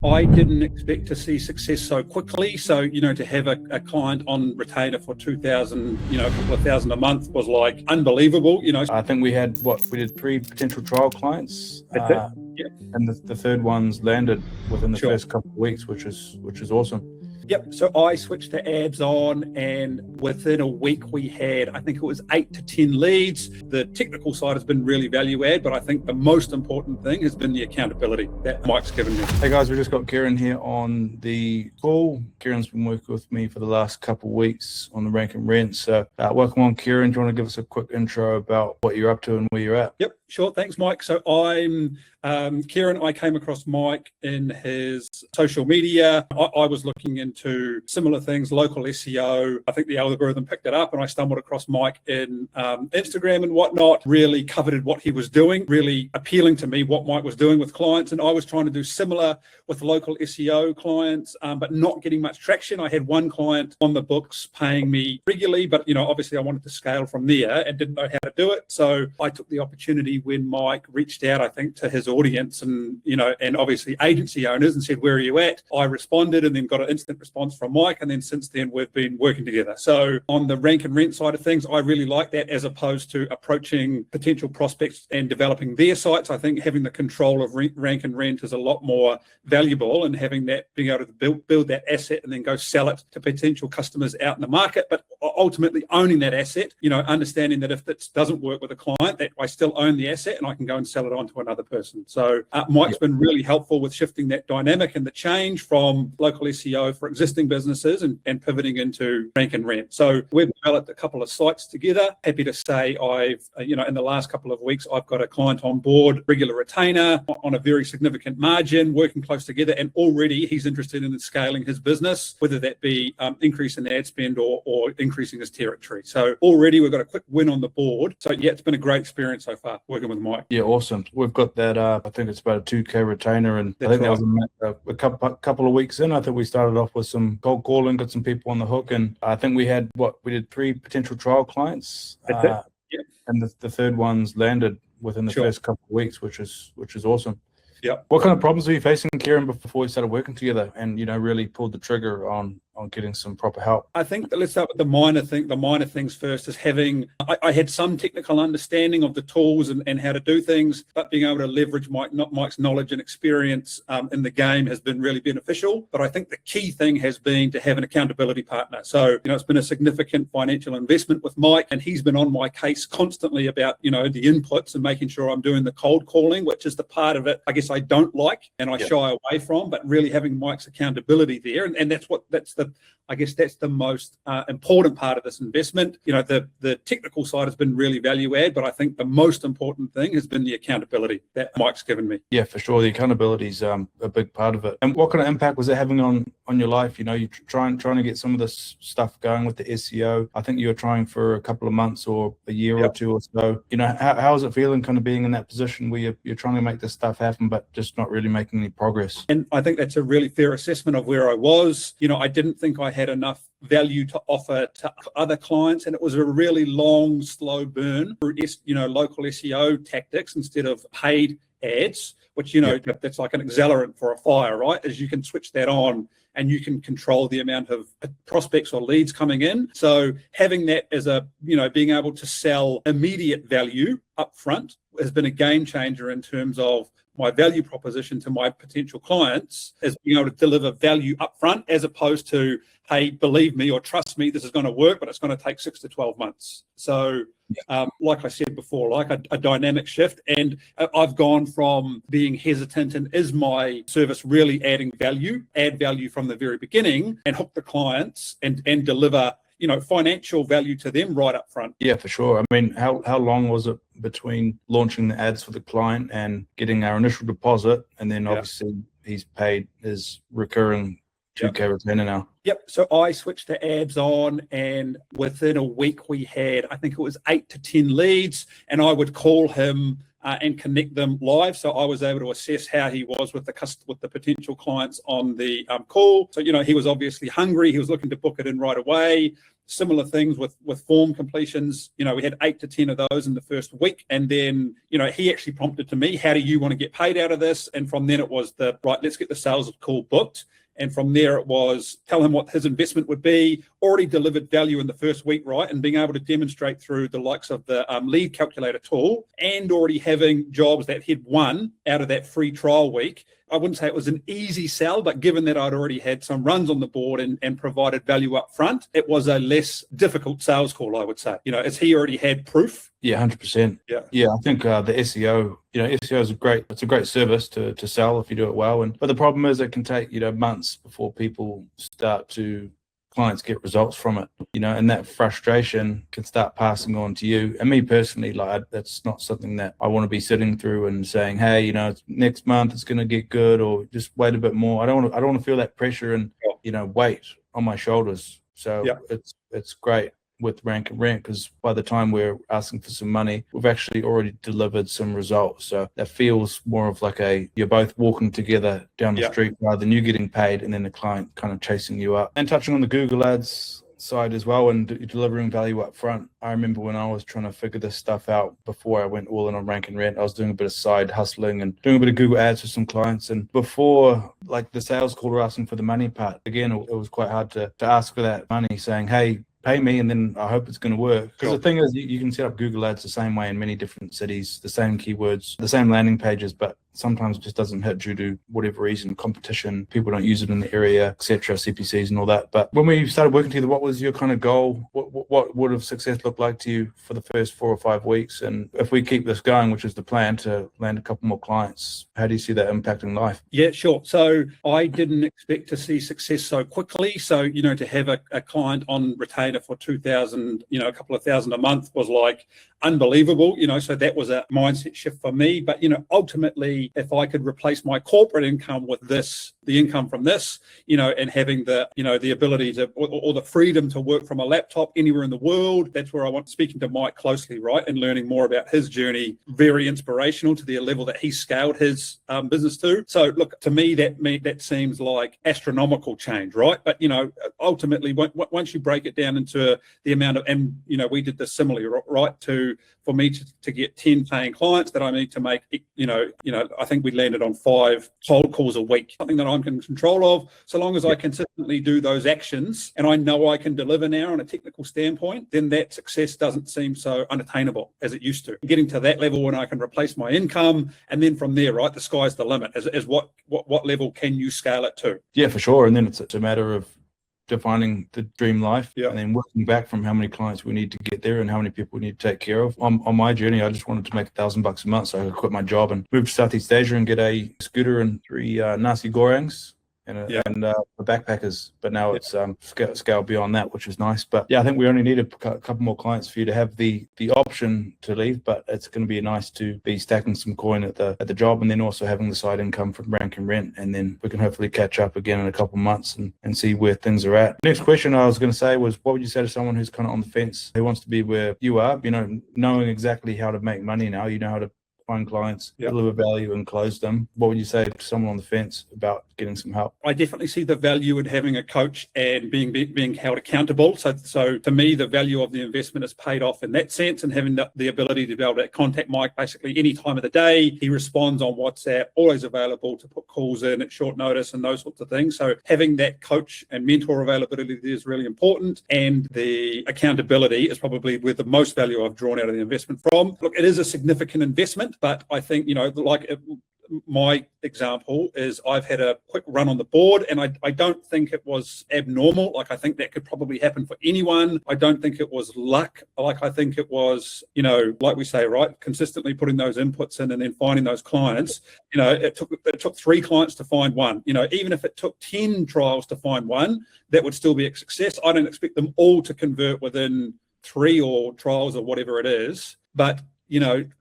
I didn't expect to see success so quickly. So, to have a client on retainer for 2,000, a couple of thousand a month was like unbelievable, I think we did 3 potential trial clients. That's it. Yeah. And the third one's landed within the Sure. first couple of weeks, which is awesome. Yep. So I switched to ads on, and within a week we had, I think it was 8 to 10 leads. The technical side has been really value add, but I think the most important thing has been the accountability that Mike's given me. Hey guys, we just got Kieran here on the call. Kieran's been working with me for the last couple of weeks on the Rank and Rent. So welcome on, Kieran. Do you want to give us a quick intro about what you're up to and where you're at? Yep, sure. Thanks, Mike. So I'm Kieran. I came across Mike in his social media. I was looking into similar things, local SEO. I think the algorithm picked it up, and I stumbled across Mike in Instagram and whatnot. Really coveted what he was doing, really appealing to me what Mike was doing with clients. And I was trying to do similar with local SEO clients, but not getting much traction. I had one client on the books paying me regularly, but obviously I wanted to scale from there and didn't know how to do it. So I took the opportunity when Mike reached out, I think, to his audience and obviously agency owners and said, "Where are you at?" I responded and then got an instant response from Mike. And then since then we've been working together. So on the Rank and Rent side of things, I really like that as opposed to approaching potential prospects and developing their sites. I think having the control of Rank and Rent is a lot more valuable, and having that, being able to build that asset and then go sell it to potential customers out in the market, but ultimately owning that asset, understanding that if it doesn't work with a client, that I still own the asset and I can go and sell it on to another person. So Mike's been really helpful with shifting that dynamic and the change from local SEO for existing businesses and pivoting into Rank and Rent. So we've developed a couple of sites together. Happy to say I've, in the last couple of weeks, I've got a client on board, regular retainer on a very significant margin, working close together. And already he's interested in scaling his business, whether that be increase in ad spend or increasing his territory. So already we've got a quick win on the board. So yeah, it's been a great experience so far working with Mike. Yeah, awesome. We've got that, I think it's about a 2K retainer, and That's I think right. that was a couple of weeks in. I think we started off with some cold calling, got some people on the hook, and I think we did 3 potential trial clients. That's it. Yep. And the third one's landed within the first couple of weeks, which is awesome. Yeah. What kind of problems were you facing, Kieran, before we started working together and really pulled the trigger on getting some proper help? I think let's start with the minor things first is I had some technical understanding of the tools and how to do things, but being able to leverage Mike's knowledge and experience in the game has been really beneficial. But I think the key thing has been to have an accountability partner. So, it's been a significant financial investment with Mike, and he's been on my case constantly about, the inputs and making sure I'm doing the cold calling, which is the part of it, I guess, I don't like and I shy away from, but really having Mike's accountability there. And that's the most important part of this investment. The technical side has been really value add, but I think the most important thing has been the accountability that Mike's given me. Yeah, for sure. The accountability is a big part of it. And what kind of impact was it having on your life? You're trying to get some of this stuff going with the SEO. I think you were trying for a couple of months or a year or two or so. How is it feeling kind of being in that position where you're trying to make this stuff happen, but just not really making any progress? And I think that's a really fair assessment of where I was. I didn't think I had enough value to offer to other clients, and it was a really long, slow burn through local SEO tactics instead of paid ads, which that's like an accelerant for a fire, right? As you can switch that on and you can control the amount of prospects or leads coming in. So having that as being able to sell immediate value up front has been a game changer in terms of my value proposition to my potential clients, is being able to deliver value up front as opposed to, hey, believe me or trust me, this is going to work, but it's going to take 6 to 12 months. So like I said before, like a dynamic shift. And I've gone from being hesitant and is my service really add value from the very beginning and hook the clients and deliver financial value to them right up front. Yeah, for sure. I mean, how long was it between launching the ads for the client and getting our initial deposit, and then obviously he's paid his recurring 2K retainer now? Yep. So I switched to ads on, and within a week we had, I think it was 8 to 10 leads, and I would call him and connect them live. So I was able to assess how he was with the potential clients on the call. So, he was obviously hungry. He was looking to book it in right away. similar things with form completions. We had 8 to 10 of those in the first week. And then, he actually prompted to me, how do you want to get paid out of this? And from then it was right, let's get the sales call booked. And from there, it was tell him what his investment would be, already delivered value in the first week, right? And being able to demonstrate through the likes of the lead calculator tool and already having jobs that he'd won out of that free trial week. I wouldn't say it was an easy sell, but given that I'd already had some runs on the board and provided value up front, it was a less difficult sales call, I would say. As he already had proof. Yeah, 100%. Yeah, I think the SEO, SEO is it's a great service to sell if you do it well. But the problem is it can take, months before clients get results from it, and that frustration can start passing on to you. And me personally, that's not something that I want to be sitting through and saying, hey, next month it's going to get good, or just wait a bit more. I don't want to feel that pressure and, weight on my shoulders. So it's great with Rank and Rent, because by the time we're asking for some money, we've actually already delivered some results. So that feels more of like you're both walking together down the street rather than you getting paid and then the client kind of chasing you up. And touching on the Google Ads side as well and delivering value up front. I remember when I was trying to figure this stuff out before I went all in on Rank and Rent, I was doing a bit of side hustling and doing a bit of Google Ads for some clients. And before, the sales call were asking for the money part, again, it was quite hard to ask for that money, saying, hey, pay me and then I hope it's going to work. Because the thing is, you can set up Google Ads the same way in many different cities, the same keywords, the same landing pages, but sometimes it just doesn't hit due to whatever reason, competition, people don't use it in the area, etc., CPCs and all that. But when we started working together, what was your kind of goal? What would have success looked like to you for the first 4 or 5 weeks? And if we keep this going, which is the plan, to land a couple more clients, how do you see that impacting life? Yeah, sure. So I didn't expect to see success so quickly. So, to have a client on retainer for 2,000, a couple of thousand a month was unbelievable, so that was a mindset shift for me. But, ultimately, if I could replace my corporate income with the income from this, and having the ability to, or the freedom to work from a laptop anywhere in the world, that's where I want speaking to Mike closely, right? And learning more about his journey, very inspirational to the level that he scaled his business to. So look, to me, that seems like astronomical change, right? But, ultimately, once you break it down into the amount of, and, we did this similarly, right? For me to get 10 paying clients that I need to make, I think we landed on 5 cold calls a week, something that I'm in control of. So long as I consistently do those actions and I know I can deliver now on a technical standpoint, then that success doesn't seem so unattainable as it used to. Getting to that level when I can replace my income, and then from there, right, the sky's the limit. As what level can you scale it to? Yeah, for sure. And then it's a matter of defining the dream life and then working back from how many clients we need to get there and how many people we need to take care of. On my journey, I just wanted to make $1,000 a month, so I could quit my job and move to Southeast Asia and get a scooter and 3 nasi gorengs and the backpackers. But now it's scale beyond that, which is nice. But I think we only need a couple more clients for you to have the option to leave. But it's going to be nice to be stacking some coin at the job, and then also having the side income from Rank and Rent, and then we can hopefully catch up again in a couple of months and see where things are at. Next question I was going to say was, what would you say to someone who's kind of on the fence, who wants to be where you are, knowing exactly how to make money now, how to find clients, deliver value and close them? What would you say to someone on the fence about getting some help? I definitely see the value in having a coach and being held accountable. So to me, the value of the investment is paid off in that sense, and having the ability to be able to contact Mike basically any time of the day. He responds on WhatsApp, always available to put calls in at short notice and those sorts of things. So having that coach and mentor availability is really important, and the accountability is probably where the most value I've drawn out of the investment from. Look, it is a significant investment, but I think, my example is I've had a quick run on the board, and I don't think it was abnormal. I think that could probably happen for anyone. I don't think it was luck. I think it was, like we say, right, consistently putting those inputs in and then finding those clients. It took 3 clients to find one. Even if it took 10 trials to find one, that would still be a success. I don't expect them all to convert within 3 or trials or whatever it is, but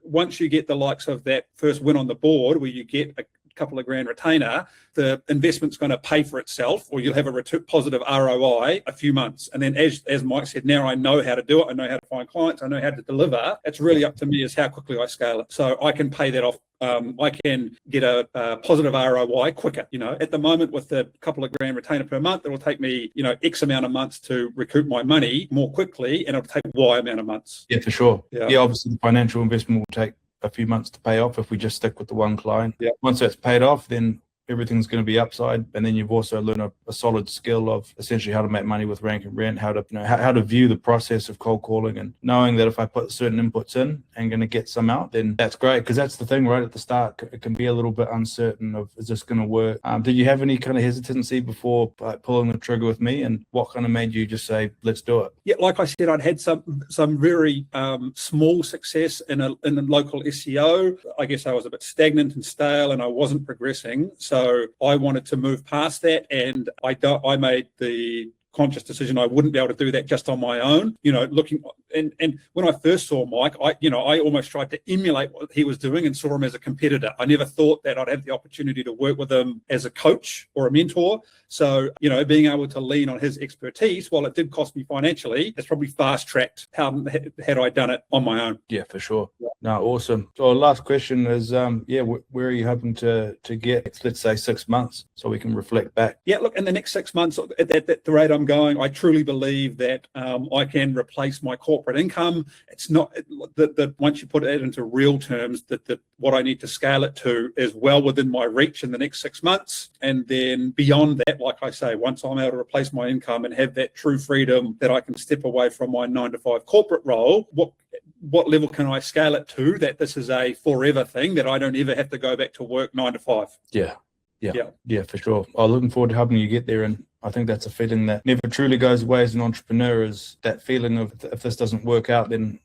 once you get the likes of that first win on the board, where you get a couple of grand retainer, the investment's going to pay for itself, or you'll have a positive ROI a few months. And then as Mike said, now I know how to do it. I know how to find clients. I know how to deliver. It's really up to me as how quickly I scale it. So I can pay that off. I can get a positive ROI quicker. At the moment with the couple of grand retainer per month, it'll take me, X amount of months to recoup my money more quickly, and it'll take Y amount of months. Yeah, for sure. Yeah. Obviously the financial investment will take a few months to pay off if we just stick with the one client. Yeah. Once that's paid off, then everything's going to be upside, and then you've also learned a solid skill of essentially how to make money with rank and rent, how to how to view the process of cold calling, and knowing that if I put certain inputs in and going to get some out, then that's great, because that's the thing right at the start. It can be a little bit uncertain of, is this going to work? Did you have any kind of hesitancy before pulling the trigger with me, and what kind of made you just say, let's do it? Yeah, like I said, I'd had some very small success in a local SEO. I guess I was a bit stagnant and stale, and I wasn't progressing. So I wanted to move past that, and I made the conscious decision I wouldn't be able to do that just on my own. Looking and when I first saw Mike, I almost tried to emulate what he was doing and saw him as a competitor. I never thought that I'd have the opportunity to work with him as a coach or a mentor. So, being able to lean on his expertise, while it did cost me financially, it's probably fast-tracked how had I done it on my own. Yeah, for sure. Yeah. No, awesome. So our last question is, where are you hoping to get, let's say, 6 months, so we can reflect back? Yeah, look, in the next 6 months, at the rate I'm going, I truly believe that I can replace my corporate income. It's not that once you put it into real terms, that what I need to scale it to is well within my reach in the next 6 months. And then beyond that, like I say, once I'm able to replace my income and have that true freedom that I can step away from my 9-to-5 corporate role, what level can I scale it to that this is a forever thing, that I don't ever have to go back to work 9-to-5? Yeah, for sure. I'm looking forward to helping you get there, and I think that's a feeling that never truly goes away as an entrepreneur, is that feeling of, if this doesn't work out, then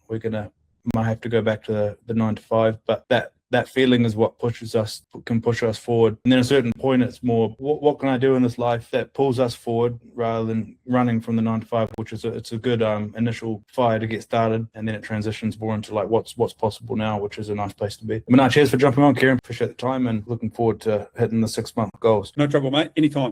might have to go back to the 9-to-5. But that feeling is what can push us forward. And then at a certain point, it's more, what can I do in this life that pulls us forward, rather than running from the 9-to-5, which is it's a good initial fire to get started, and then it transitions more into like what's possible now, which is a nice place to be. Cheers for jumping on, Kieran. Appreciate the time, and looking forward to hitting the 6-month goals. No trouble, mate. Anytime.